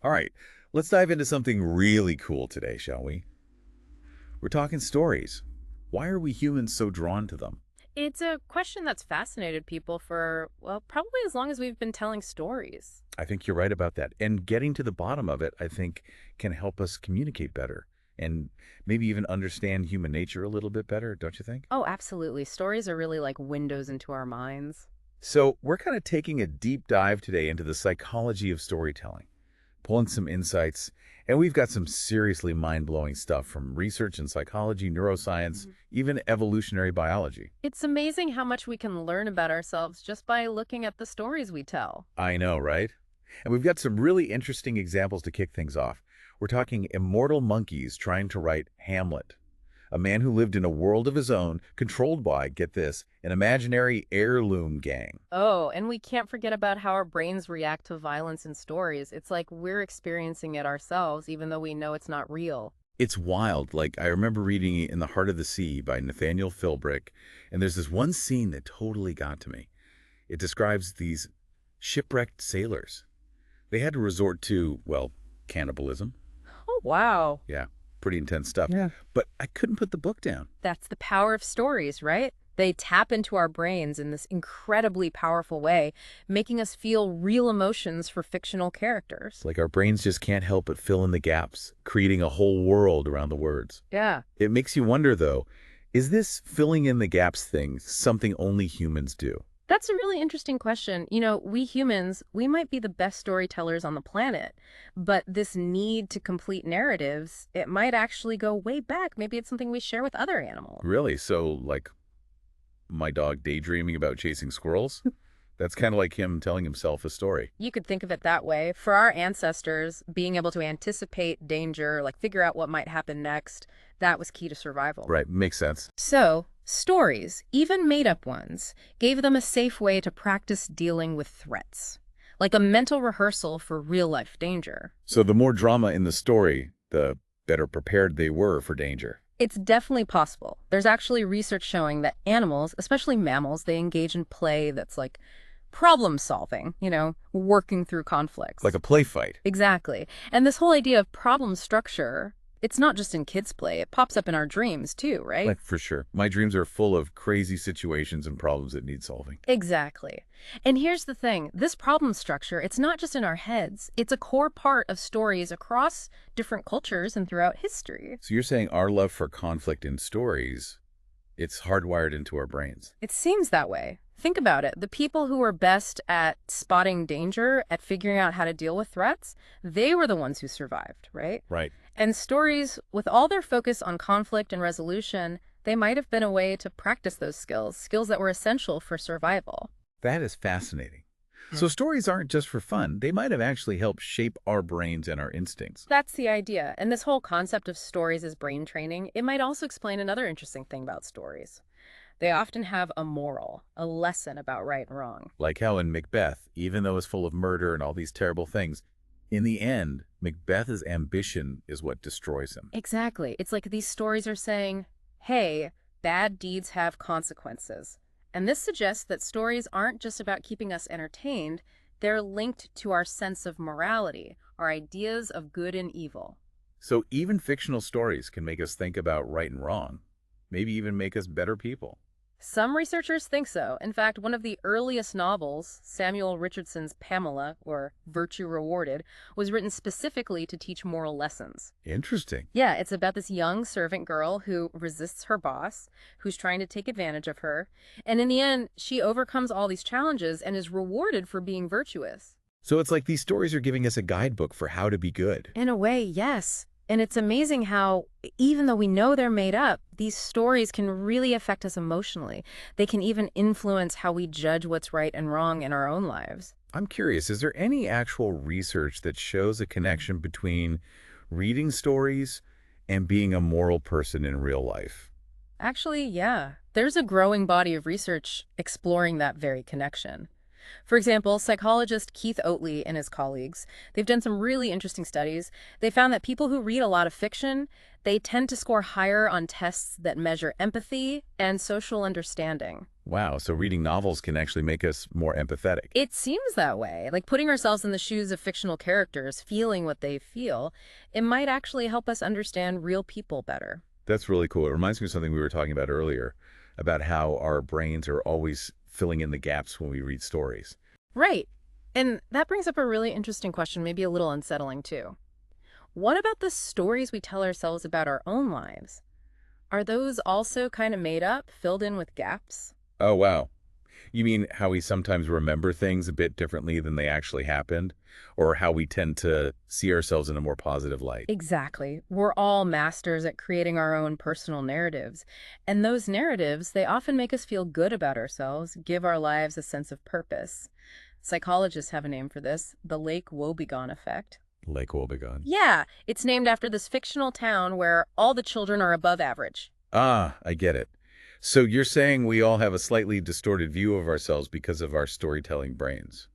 All right, let's dive into something really cool today, shall we? We're talking stories. Why are we humans so drawn to them? It's a question that's fascinated people for, well, probably as long as we've been telling stories. I think you're right about that. And getting to the bottom of it, I think, can help us communicate better and maybe even understand human nature a little bit better, don't you think? Oh, absolutely. Stories are really like windows into our minds. So, we're kind of taking a deep dive today into the psychology of storytelling, pulling some insights, and we've got some seriously mind-blowing stuff from research in psychology, neuroscience, Mhm. even evolutionary biology. It's amazing how much we can learn about ourselves just by looking at the stories we tell. I know, right? And we've got some really interesting examples to kick things off. We're talking immortal monkeys trying to write Hamlet, a man who lived in a world of his own, controlled by, get this, an imaginary heirloom gang. Oh, and we can't forget about how our brains react to violence in stories. It's like we're experiencing it ourselves, even though we know it's not real. It's wild. Like, I remember reading In the Heart of the Sea by Nathaniel Philbrick, and there's this one scene that totally got to me. It describes these shipwrecked sailors. They had to resort to, well, cannibalism. Oh, wow. Yeah, pretty intense stuff. Yeah. But I couldn't put the book down. That's the power of stories, right? They tap into our brains in this incredibly powerful way, making us feel real emotions for fictional characters. It's like our brains just can't help but fill in the gaps, creating a whole world around the words. Yeah. It makes you wonder, though, is this filling in the gaps thing something only humans do? That's a really interesting question. We humans, we might be the best storytellers on the planet, but this need to complete narratives, it might actually go way back. Maybe it's something we share with other animals. Really? So, like, my dog daydreaming about chasing squirrels? That's kind of like him telling himself a story. You could think of it that way. For our ancestors, being able to anticipate danger, like figure out what might happen next, that was key to survival. Right, makes sense. So, stories, even made-up ones, gave them a safe way to practice dealing with threats, like a mental rehearsal for real-life danger. So the more drama in the story, the better prepared they were for danger. It's definitely possible. There's actually research showing that animals, especially mammals, they engage in play that's like problem solving, working through conflicts. Like a play fight. Exactly. And this whole idea of problem structure, it's not just in kids' play, it pops up in our dreams too, right? Like, for sure. My dreams are full of crazy situations and problems that need solving. Exactly. And here's the thing, this problem structure, it's not just in our heads, it's a core part of stories across different cultures and throughout history. So you're saying our love for conflict in stories, it's hardwired into our brains. It seems that way. Think about it. The people who were best at spotting danger, at figuring out how to deal with threats, they were the ones who survived, right? Right. And stories, with all their focus on conflict and resolution, they might have been a way to practice those skills, skills that were essential for survival. That is fascinating. So stories aren't just for fun. They might have actually helped shape our brains and our instincts. That's the idea. And this whole concept of stories as brain training, it might also explain another interesting thing about stories. They often have a moral, a lesson about right and wrong. Like how in Macbeth, even though it's full of murder and all these terrible things, in the end, Macbeth's ambition is what destroys him. Exactly. It's like these stories are saying, hey, bad deeds have consequences. And this suggests that stories aren't just about keeping us entertained, they're linked to our sense of morality, our ideas of good and evil. So even fictional stories can make us think about right and wrong, maybe even make us better people. Some researchers think so. In fact, one of the earliest novels, Samuel Richardson's Pamela, or Virtue Rewarded, was written specifically to teach moral lessons. Interesting. Yeah, it's about this young servant girl who resists her boss, who's trying to take advantage of her, and in the end, she overcomes all these challenges and is rewarded for being virtuous. So it's like these stories are giving us a guidebook for how to be good. In a way, yes. And it's amazing how, even though we know they're made up, these stories can really affect us emotionally. They can even influence how we judge what's right and wrong in our own lives. I'm curious, is there any actual research that shows a connection between reading stories and being a moral person in real life? Actually, yeah, there's a growing body of research exploring that very connection. For example, psychologist Keith Oatley and his colleagues, they've done some really interesting studies. They found that people who read a lot of fiction, they tend to score higher on tests that measure empathy and social understanding. Wow, so reading novels can actually make us more empathetic. It seems that way. Like putting ourselves in the shoes of fictional characters, feeling what they feel, it might actually help us understand real people better. That's really cool. It reminds me of something we were talking about earlier, about how our brains are always filling in the gaps when we read stories. Right. And that brings up a really interesting question, maybe a little unsettling too. What about the stories we tell ourselves about our own lives? Are those also kind of made up, filled in with gaps? Oh, wow. You mean how we sometimes remember things a bit differently than they actually happened? Or how we tend to see ourselves in a more positive light? Exactly. We're all masters at creating our own personal narratives. And those narratives, they often make us feel good about ourselves, give our lives a sense of purpose. Psychologists have a name for this, the Lake Wobegon effect. Lake Wobegon. Yeah, it's named after this fictional town where all the children are above average. Ah, I get it. So you're saying we all have a slightly distorted view of ourselves because of our storytelling brains.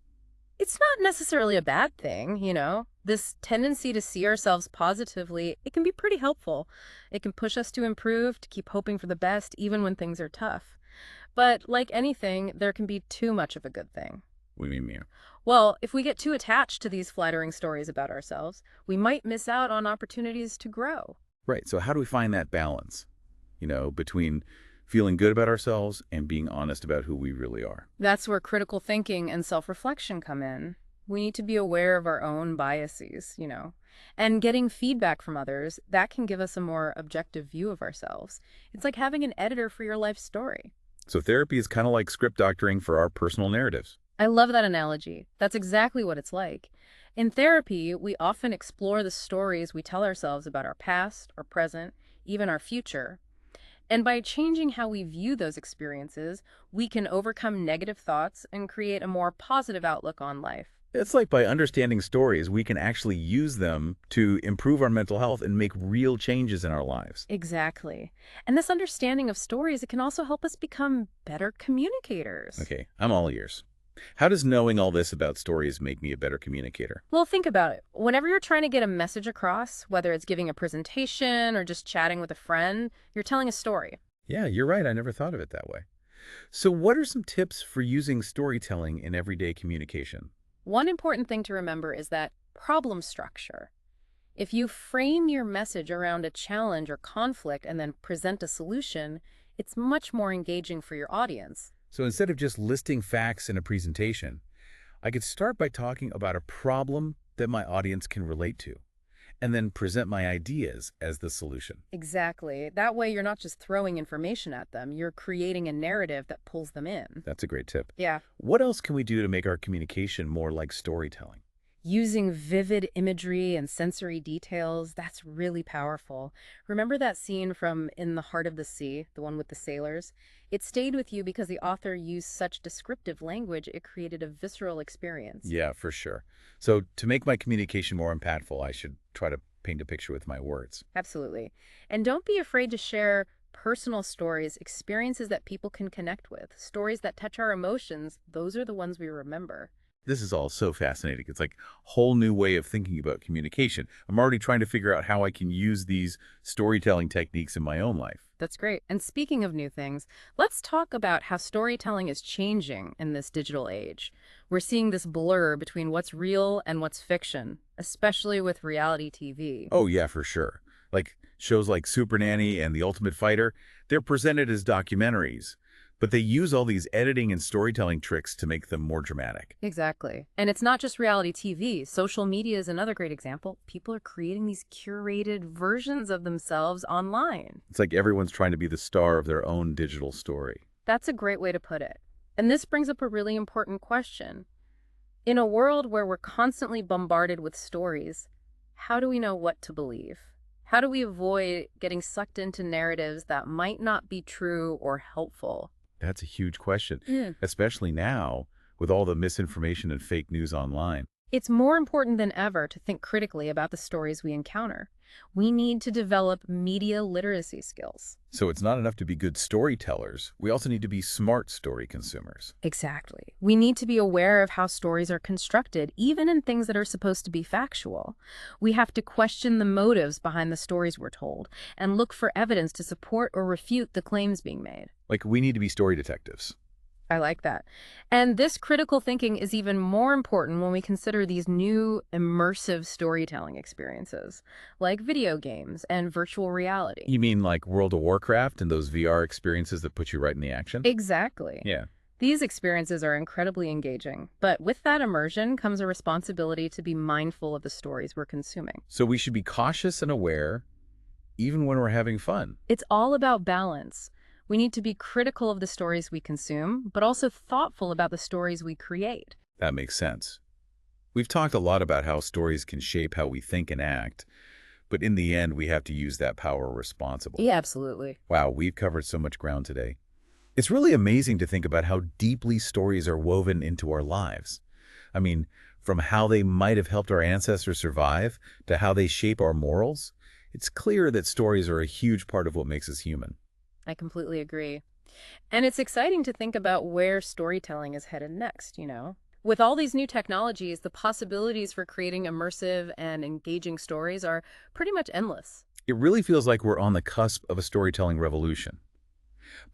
It's not necessarily a bad thing, you know. This tendency to see ourselves positively, it can be pretty helpful. It can push us to improve, to keep hoping for the best, even when things are tough. But like anything, there can be too much of a good thing. What do you mean? Well, if we get too attached to these flattering stories about ourselves, we might miss out on opportunities to grow. Right. So how do we find that balance, between feeling good about ourselves and being honest about who we really are? That's where critical thinking and self-reflection come in. We need to be aware of our own biases, and getting feedback from others, that can give us a more objective view of ourselves. It's like having an editor for your life story. So therapy is kind of like script doctoring for our personal narratives. I love that analogy. That's exactly what it's like. In therapy, we often explore the stories we tell ourselves about our past, our present, even our future. And by changing how we view those experiences, we can overcome negative thoughts and create a more positive outlook on life. It's like by understanding stories, we can actually use them to improve our mental health and make real changes in our lives. Exactly. And this understanding of stories, it can also help us become better communicators. Okay, I'm all ears. How does knowing all this about stories make me a better communicator? Well, think about it. Whenever you're trying to get a message across, whether it's giving a presentation or just chatting with a friend, you're telling a story. Yeah, you're right. I never thought of it that way. So what are some tips for using storytelling in everyday communication? One important thing to remember is that problem structure. If you frame your message around a challenge or conflict and then present a solution, it's much more engaging for your audience. So instead of just listing facts in a presentation, I could start by talking about a problem that my audience can relate to, and then present my ideas as the solution. Exactly. That way, you're not just throwing information at them, you're creating a narrative that pulls them in. That's a great tip. Yeah. What else can we do to make our communication more like storytelling? Using vivid imagery and sensory details, that's really powerful. Remember that scene from In the Heart of the Sea, the one with the sailors? It stayed with you because the author used such descriptive language, it created a visceral experience. Yeah, for sure. So to make my communication more impactful, I should try to paint a picture with my words. Absolutely. And don't be afraid to share personal stories, experiences that people can connect with, stories that touch our emotions. Those are the ones we remember. This is all so fascinating. It's like a whole new way of thinking about communication. I'm already trying to figure out how I can use these storytelling techniques in my own life. That's great. And speaking of new things, let's talk about how storytelling is changing in this digital age. We're seeing this blur between what's real and what's fiction, especially with reality TV. Oh, yeah, for sure. Like shows like Super Nanny and The Ultimate Fighter, they're presented as documentaries, but they use all these editing and storytelling tricks to make them more dramatic. Exactly. And it's not just reality TV. Social media is another great example. People are creating these curated versions of themselves online. It's like everyone's trying to be the star of their own digital story. That's a great way to put it. And this brings up a really important question. In a world where we're constantly bombarded with stories, how do we know what to believe? How do we avoid getting sucked into narratives that might not be true or helpful? That's a huge question, especially now with all the misinformation and fake news online. It's more important than ever to think critically about the stories we encounter. We need to develop media literacy skills. So it's not enough to be good storytellers. We also need to be smart story consumers. Exactly. We need to be aware of how stories are constructed, even in things that are supposed to be factual. We have to question the motives behind the stories we're told and look for evidence to support or refute the claims being made. Like we need to be story detectives. I like that. And this critical thinking is even more important when we consider these new immersive storytelling experiences, like video games and virtual reality. You mean like World of Warcraft and those VR experiences that put you right in the action? Exactly. Yeah. These experiences are incredibly engaging, but with that immersion comes a responsibility to be mindful of the stories we're consuming. So we should be cautious and aware even when we're having fun. It's all about balance. We need to be critical of the stories we consume, but also thoughtful about the stories we create. That makes sense. We've talked a lot about how stories can shape how we think and act, but in the end, we have to use that power responsibly. Yeah, absolutely. Wow, we've covered so much ground today. It's really amazing to think about how deeply stories are woven into our lives. I mean, from how they might have helped our ancestors survive to how they shape our morals, it's clear that stories are a huge part of what makes us human. I completely agree. And it's exciting to think about where storytelling is headed next. With all these new technologies, the possibilities for creating immersive and engaging stories are pretty much endless. It really feels like we're on the cusp of a storytelling revolution.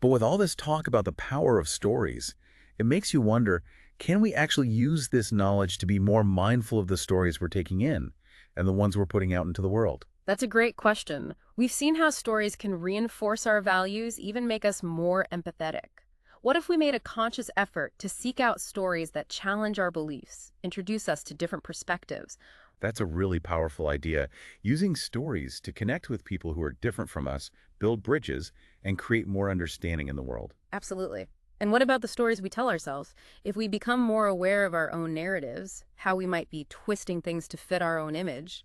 But with all this talk about the power of stories, it makes you wonder, can we actually use this knowledge to be more mindful of the stories we're taking in and the ones we're putting out into the world? That's a great question. We've seen how stories can reinforce our values, even make us more empathetic. What if we made a conscious effort to seek out stories that challenge our beliefs, introduce us to different perspectives? That's a really powerful idea. Using stories to connect with people who are different from us, build bridges, and create more understanding in the world. Absolutely. And what about the stories we tell ourselves? If we become more aware of our own narratives, how we might be twisting things to fit our own image,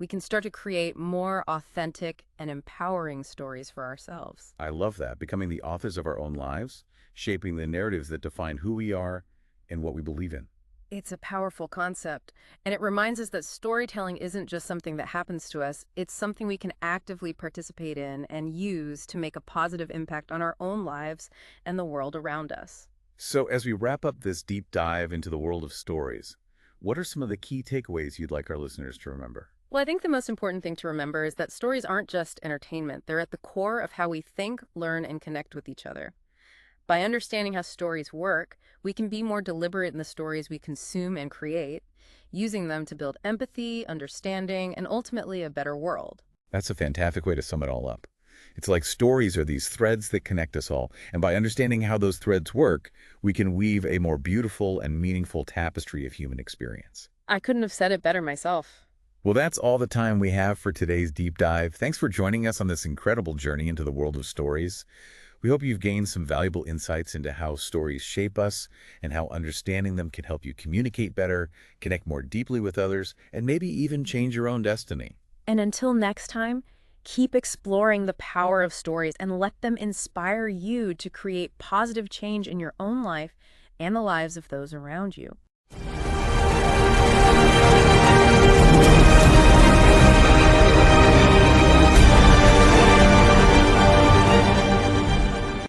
we can start to create more authentic and empowering stories for ourselves. I love that, becoming the authors of our own lives, shaping the narratives that define who we are and what we believe in. It's a powerful concept, and it reminds us that storytelling isn't just something that happens to us, it's something we can actively participate in and use to make a positive impact on our own lives and the world around us. So as we wrap up this deep dive into the world of stories, what are some of the key takeaways you'd like our listeners to remember? Well, I think the most important thing to remember is that stories aren't just entertainment. They're at the core of how we think, learn, and connect with each other. By understanding how stories work, we can be more deliberate in the stories we consume and create, using them to build empathy, understanding, and ultimately a better world. That's a fantastic way to sum it all up. It's like stories are these threads that connect us all, and by understanding how those threads work, we can weave a more beautiful and meaningful tapestry of human experience. I couldn't have said it better myself. Well, that's all the time we have for today's deep dive. Thanks for joining us on this incredible journey into the world of stories. We hope you've gained some valuable insights into how stories shape us and how understanding them can help you communicate better, connect more deeply with others, and maybe even change your own destiny. And until next time, keep exploring the power of stories and let them inspire you to create positive change in your own life and the lives of those around you.